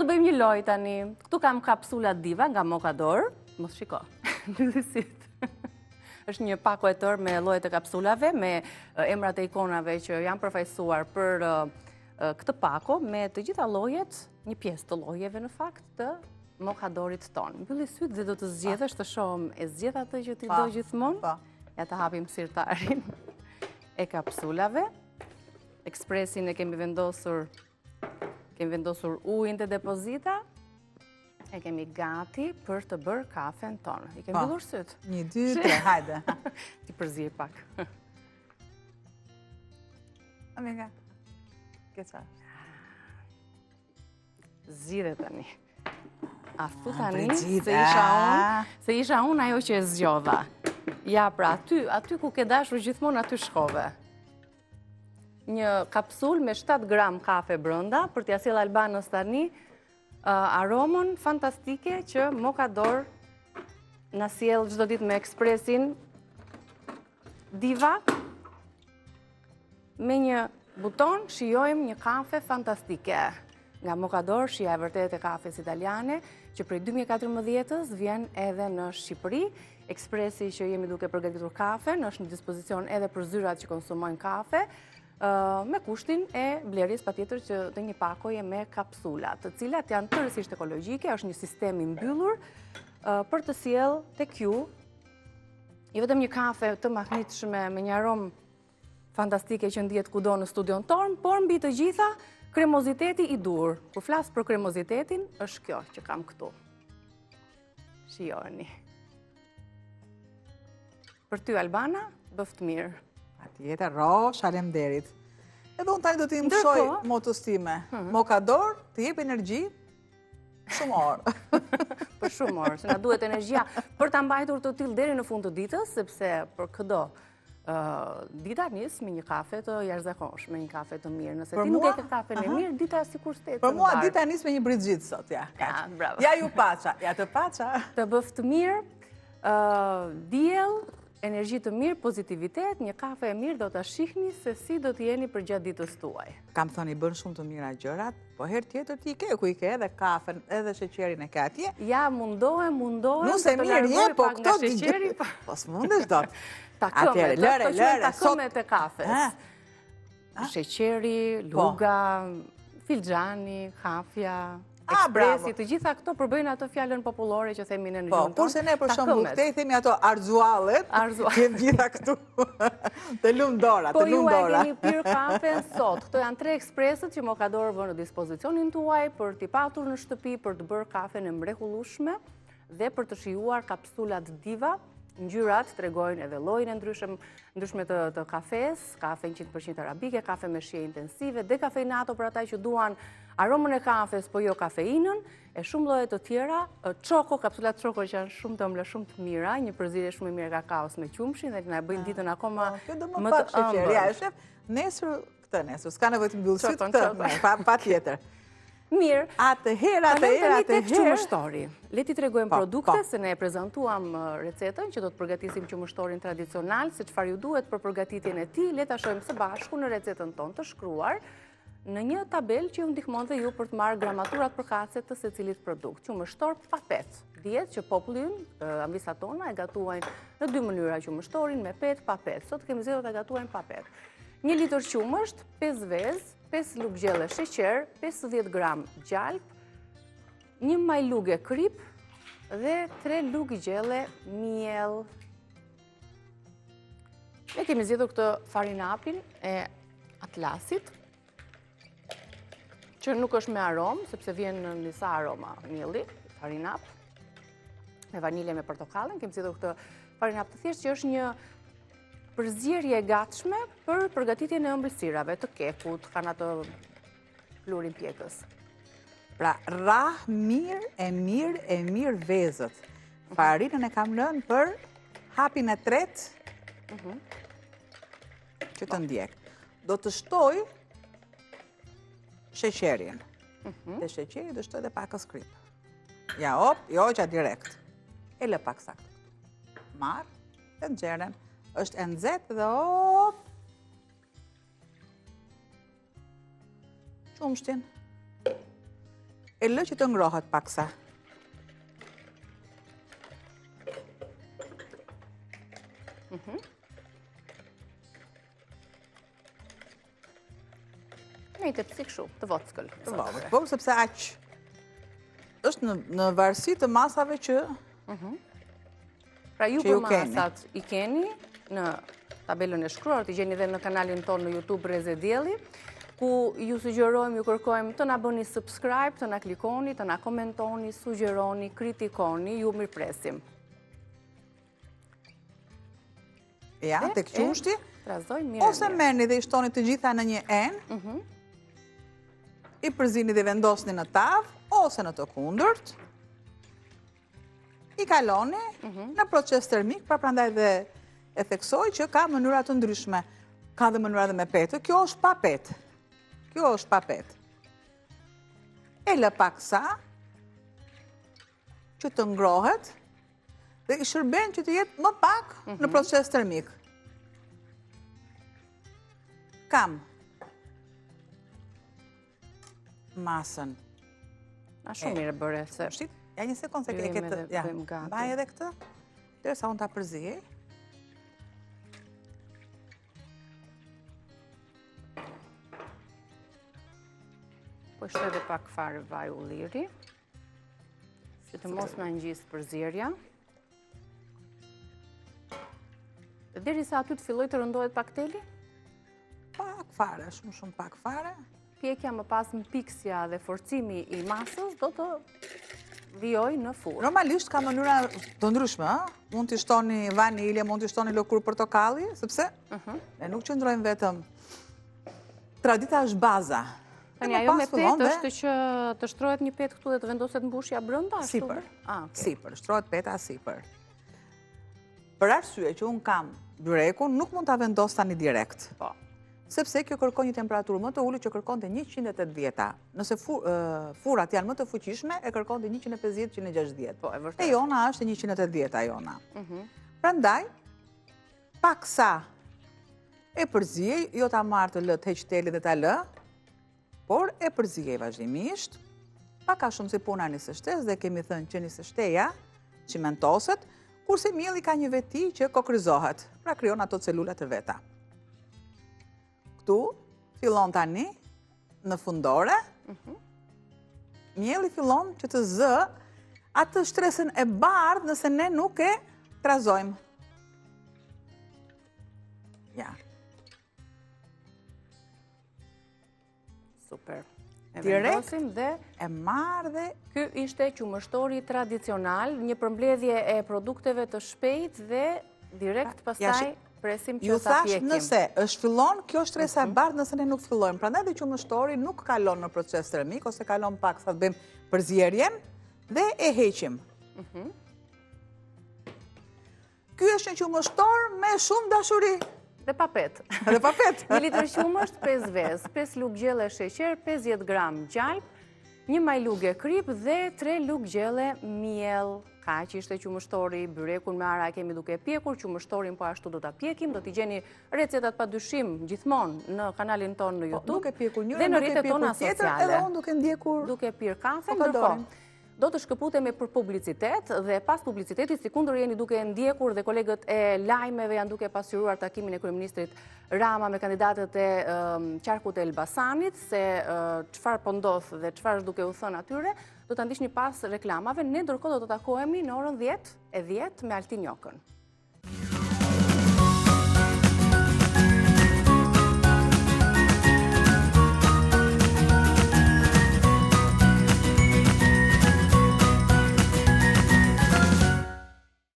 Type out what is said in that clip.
bëjmë një lojë tani. Këtu kam kapsula Diva nga Mokador. Mos shiko. Është një pako e tërë me llojet e kapsulave, me emrat e ikonave që janë përfaqësuar për këtë pako, me të gjitha llojet, një pjesë të llojeve në fakt të Mokadorit ton. Mbylli syt dhe do të zgjedhësh të shohim e zgjedh atë që ti do gjithmonë. Ja të hapim sirtarin e kapsulave. Ekspresin e kemi vendosur ujin të depozita. E kemi gati për të bërë kafen tonë. I kemi mbyllur syt. 1, 2, 3, hajde. Ti përzir pak. Amiga, kësa. Zgjidhe tani. A thu tani se isha unë ajo që e zgjodha. Ja, pra, aty ku ke dashur gjithmonë aty shkove. Një kapsul me 7 gram kafe brënda, për t'ja sjell Albanës tani, aromën fantastike që Mokador na sjell çdo ditë me ekspresin Diva. Me një buton shijojmë një kafe fantastike. Nga Mokador, shija e vërtet e kafes italiane, që prej 2014-ës vjen edhe në Shqipëri. Ekspresi që jemi duke përgatitur kafen është në dispozicion edhe për zyrat që konsumojnë kafe, me kushtin e blerjes patjetër që të një pakoje me kapsula, të cilat janë tërësisht ekologjike, është një sistem i mbyllur për të sjell tek ju jo vetëm një kafe të mahnitshme me një aromë fantastike që ndihet kudo në studion tonë, por mbi të gjitha kremoziteti i dur. Kur flas për kremozitetin, është kjo që kam këtu. Shijoni. Për ty Albana, bëft mirë. Patjetër, faleminderit. Edhe unë tani do t'i mësoj motos time. Mokador, të jep energji shumë orë. Për shumë orë, se na duhet energjia për ta mbajtur të tillë deri në fund të ditës, sepse për çdo dita nis me një kafe të jashtëzakonshme, me një kafe të mirë. Nëse ti nuk e ke kafen e mirë, dita sikur s'tet. Për mua dita nis me një brizgjit sot, ja. Ja, bravo. Ja ju paça, ja të paça. Të bëft mirë, diell, energji të mirë, pozitivitet, një kafe e mirë do ta shihni se si do të jeni përgjatë ditës tuaj. Kam thënë i bën shumë të mira gjërat, po herë tjetër ti ke ku i ke edhe kafen, edhe sheqerin e ke atje. Ja, mundohem Nuse mirë je, po këto sheqeri, po s'mundesh dot. Atëherë, lëre, takëmet e kafes. Sheqeri, luga, filxhani, kafja, ekspresi, të gjitha këto përbëjnë ato fjalën popullore që themi në gjuhën tonë. Po, kurse ne për shembull këtej themi ato arzuallet, kemi gjitha këtu. Të lum dora, Po ju e keni pirë kafen sot. Këto janë 3 ekspresët që Mokador vë në dispozicionin tuaj për t'i patur në shtëpi, për të bërë kafen e mrekullueshme dhe për të shijuar kapsulat Diva. Ngjyrat tregojnë edhe llojin e ndryshme të kafes, kafe 100% arabike, kafe me shije intensive, dekafeinato për ata që duan aromën e kafes, po jo kafeinën, e shumë lloje të tjera, çoko, kapsulat çoko që janë shumë të ëmbla, shumë të mira, një përzierje shumë e mirë kakaos me qumshin dhe na bëjnë ditën akoma më të ëmbël. Ja, shef, nesër, s'ka nevojë të mbyll syt këtë, patjetër. Mirë, atëherë. Qumështori. Le ti tregojmë produkte, se ne e prezantuam recetën që do të përgatisim qumështorin tradicional, se çfarë ju duhet për përgatitjen e tij, le ta shohim së bashku në recetën tonë të shkruar në një tabel që ju ndihmon dhe ju për të marrë gramaturat përkatëse të secilit produkt. Qumështor pa pet. Dihet që populli ynë, ambisat tona, e gatuajnë në 2 mënyra qumështorin, me pet, pa pet. Sot kemi zgjedhur ta gatuajmë pa pet. 1 litër qumësht, 5 vezë, 5 lugë gjelle sheqer, 50 gram gjalp, 1 majlugë krip dhe 3 lugë gjelle miell. Ne kemi zgjedhur këtë farinapin e Atlasit, që nuk është me aromë, sepse vjen në disa aroma mielli, farinap, me vanilje me portokallën. Kemi zgjedhur këtë farinap të thjeshtë që është një përzierje e gatshme për përgatitjen e ëmbëlsirave, të kekut, kanë atë plurin pjekës. Pra, rah mirë vezët. Farinën e kam lënë për hapin e tretë që të ndjek. Do të shtoj sheqerin. Dhe sheqeri do shtoj dhe pak skrip. Ja, jo që direkt. E lë pak saktë. Marë dhe nxjerrën. Është e nxehtë dhe qumshtin. e lë që të ngrohet paksa. Me i të pësi këshu, të vockël. Të vockël, po, sepse aq është në varësi të masave që Pra ju për masat i keni në tabelën e shkruar, t'i gjeni dhe në kanalin tonë në YouTube Reze Dielli, ku ju sugjerojmë, ju kërkojmë të na bëni subscribe, të na klikoni, të na komentoni, sugjeroni, kritikoni, ju mirëpresim. Ja, të këqushti, mirë. ose merrni dhe i shtoni të gjitha në një enë, i përzini dhe vendosni në tavë, ose në të kundërt, i kaloni në proces termik, pra prandaj dhe e theksoj që ka mënyra të ndryshme. Ka dhe mënyra dhe me petë, kjo është pa petë. Kjo është pa petë. E lë paksa, që të ngrohet, dhe i shërben që të jetë më pak në proces termik. Kam masën. A shumë mire bëre se... Ja një sekundë se e këtë, ja, mbaj edhe këtë, derisa unë ta përzijej. Po ishte edhe pak fare vaj ulliri, që të mos në ngjisë përzierja. Dhe derisa aty të filloj të rëndohet pak teli? Pak fare, shumë pak fare. Pjekja më pas në piksja dhe forcimi i masës do të vijoj në furrë. Normalisht ka mënyra të ndryshme, mund t'i shtoni vanilje, mund t'i shtoni lëkurë portokalli, sepse ne nuk qëndrojmë vetëm. Tradita është baza. Tani ajo me petë është që të shtrohet një petë këtu dhe të vendoset mbushja brenda? Sipër. Sipër, shtrohet peta sipër. Për arsye që unë kam byrekun, nuk mund ta vendos tani direkt. Po. Sepse kjo kërkon një temperaturë më të ulët që kërkon të 180. Nëse furat janë më të fuqishme, e kërkon të 150-160. Po, e vërtet. E jona është 180 jona. Prandaj, paksa e përzijej, jo ta marrë të lë të heq teli dhe ta lë, por e përzijej vazhdimisht, paka shumë si puna një sështes, dhe kemi thënë që një sështeja cimentoset, kurse mielli ka një veti që kokrizohet, pra krijon ato celulat të veta. Këtu, fillon tani, në fundore, mielli fillon që të zë atë shtresën e bardhë nëse ne nuk e trazojmë. Ja. Super. E vendosim dhe... E marrë dhe... Ky ishte qumështori tradicional, një përmbledhje e produkteve të shpejt dhe direkt pastaj presim që ta pjekim. Ju thash nëse është fillon, kjo shtresa e bardhë nëse ne nuk fillojmë. Prandaj dhe qumështori nuk kalon në proces termik, ose kalon pak sa të bëjmë përzierjen dhe e heqim. Ky është një qumështor me shumë dashuri. Dhe papet. Dhe papet. 1 litër qumësht, 5 vezë, 5 lugë gjelle sheqer, 50 gram gjalp, 1 maj lugë e krip dhe 3 lugë gjelle miell. Ka që ishte qumështori, byrekun me ara kemi duke pjekur, qumështorin po ashtu do ta pjekim, do t'i gjeni recetat pa dyshim gjithmonë në kanalin tonë në YouTube. Duke pjekur njëra, dhe në duke rrjetet tona pjekur tjetër, sociale. edhe unë duke ndjekur. Duke pirë kafe, ndërkohë. Do të shkëputemi për publicitet dhe pas publicitetit, si kundër jeni duke ndjekur dhe kolegët e lajmeve janë duke pasqyruar takimin e kryeministrit Rama me kandidatët e qarkut e Elbasanit, se çfarë po ndodh dhe çfarë është duke u thënë atyre, do ta ndiqni pas reklamave. Ne ndërkohë do të takohemi në orën 10:10 me Altin Jokën.